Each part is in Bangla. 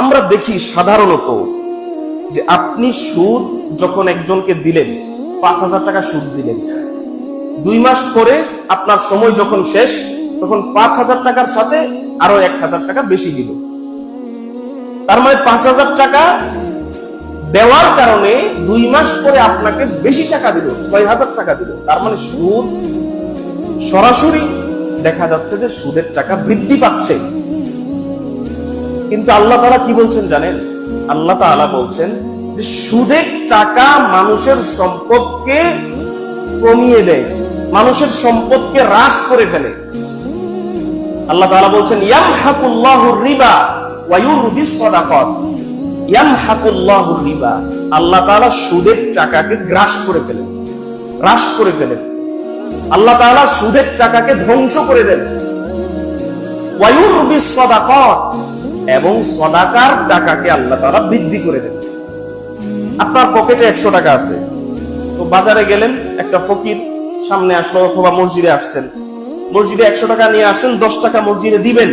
আমরা দেখি সাধারণত যে আপনি সুদ যখন একজনকে দিলেন, 5,000 টাকা সুদ দিলেন, 2 মাস পরে আপনার সময় যখন শেষ, তখন 5,000 টাকার সাথে আরো 1,000 টাকা বেশি দিল। তার মানে 5,000 টাকা দেওয়ার কারণে 2 মাস পরে আপনাকে বেশি টাকা দিল, 6,000 টাকা দিল। তার মানে সুদ সরাসরি দেখা যাচ্ছে যে সুদের টাকা বৃদ্ধি পাচ্ছে। কিন্তু আল্লাহ তাআলা কি বলছেন জানেন? আল্লাহ তাআলা বলছেন যে সুদের টাকা মানুষের সম্পদকে কমিয়ে দেয়, মানুষের সম্পদকে হ্রাস করে ফেলে। আল্লাহ তাআলা বলছেন ইয়ামহাকুল্লাহুর রিবা ওয়া ইউরবিস সাদাকাত। ইয়ামহাকুল্লাহুর রিবা, আল্লাহ তাআলা সুদের টাকাকে গ্রাস করে ফেলেন, হ্রাস করে ফেলেন। আল্লাহ তাআলা সুদের টাকাকে ধ্বংস করে দেন। ওয়া ইউরবিস সাদাকাত, এবং সাদাকার টাকাকে আল্লাহ তাআলা বৃদ্ধি করে দেন। আপনার পকেটে 100 টাকা আছে, তো বাজারে গেলেন, একটা ফকির সামনে আসলো অথবা মসজিদে আসছেন, মসজিদে 100 টাকা নিয়ে আসছেন, 10 টাকা মসজিদে দিবেন।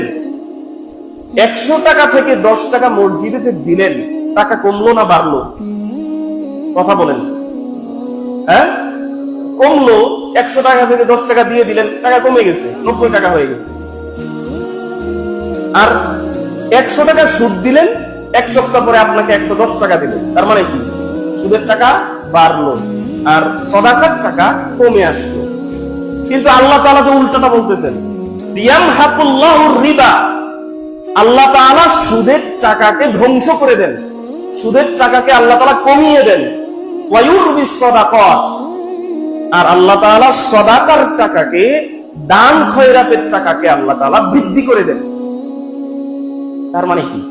100 টাকা থেকে 10 টাকা মসজিদে যে দিলেন, টাকা কমলো না বাড়লো? কথা বলেন। হ্যাঁ, কমলো। 100 টাকা থেকে 10 টাকা দিয়ে দিলেন, টাকা কমে গেছে, 90 টাকা হয়ে গেছে। আর 100 টাকা সুদ দিলেন, 1 সপ্তাহ পরে আপনাকে 110 টাকা দিলেন। তার মানে কি? সুদের টাকা বাড়লো আর সাদাকার টাকা কমে আসলো। কিন্তু আল্লাহ তাআলা যে উল্টাটা বলতেছেন, ইয়ামহাকুল্লাহুর রিবা, আল্লাহ তাআলা সুদের টাকাকে ধ্বংস করে দেন, সুদের টাকাকে আল্লাহ তাআলা কমিয়ে দেন। ওয়া ইউরবিস সাদাকাত, আর আল্লাহ তাআলা সাদাকার টাকাকে, দান খয়রাতের টাকাকে আল্লাহ তাআলা বৃদ্ধি করে দেন। তার মানে কি?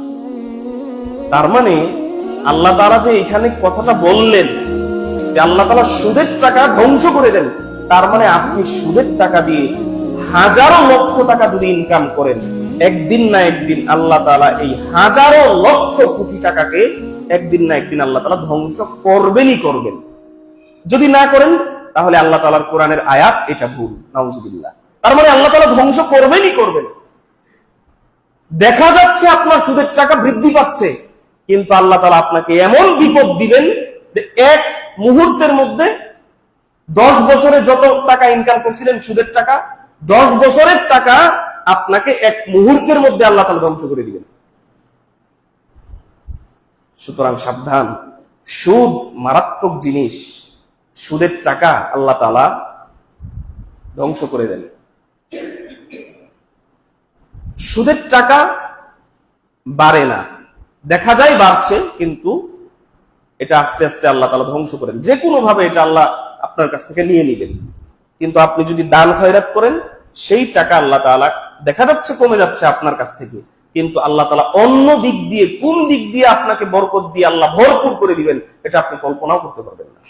তার মানে আল্লাহ তাআলা যে এখানে কথাটা বললেন যে আল্লাহ তাআলা সুদের টাকা ধ্বংস করে দেন, তার মানে আপনি সুদের টাকা দিয়ে হাজারো লক্ষ টাকা যদি ইনকাম করেন, একদিন না একদিন আল্লাহ তাআলা এই হাজারো লক্ষ কোটি টাকাকে একদিন না একদিন আল্লাহ তাআলা ধ্বংস করবেনই করবেন। যদি না করেন তাহলে আল্লাহ তাআলার কোরআনের আয়াত এটা ভুল, নাউজুবিল্লাহ। তার মানে আল্লাহ তাআলা ধ্বংস করবেনই করবেন। দেখা যাচ্ছে আপনার সুদের টাকা বৃদ্ধি পাচ্ছে, কিন্তু আল্লাহ তাআলা আপনাকে এমন বিপদ দিবেন যে এক মুহূর্তের মধ্যে 10 বছরে যত টাকা ইনকাম করছিলেন সুদের টাকা, 10 বছরের টাকা আপনাকে এক মুহূর্তের মধ্যে আল্লাহ তাআলা ধ্বংস করে দিবেন। সুতরাং সাবধান, সুদ মারাত্মক জিনিস। সুদের টাকা আল্লাহ তাআলা ধ্বংস করে দেন। সুদের টাকা বাড়ে না, দেখা যায় বাড়ছে, কিন্তু এটা আস্তে আস্তে আল্লাহ তাআলা ধ্বংস করেন। যে কোনো ভাবে এটা আল্লাহ আপনার কাছ থেকে নিয়ে নেবেন। কিন্তু আপনি যদি দান খয়রাত করেন, সেই টাকা আল্লাহ তাআলা দেখা যাচ্ছে কমে যাচ্ছে আপনার কাছ থেকে, কিন্তু আল্লাহ তাআলা অন্য দিক দিয়ে, কোন দিক দিয়ে আপনাকে বরকত দিয়ে আল্লাহ ভরপুর করে দিবেন, এটা আপনি কল্পনাও করতে পারবেন না।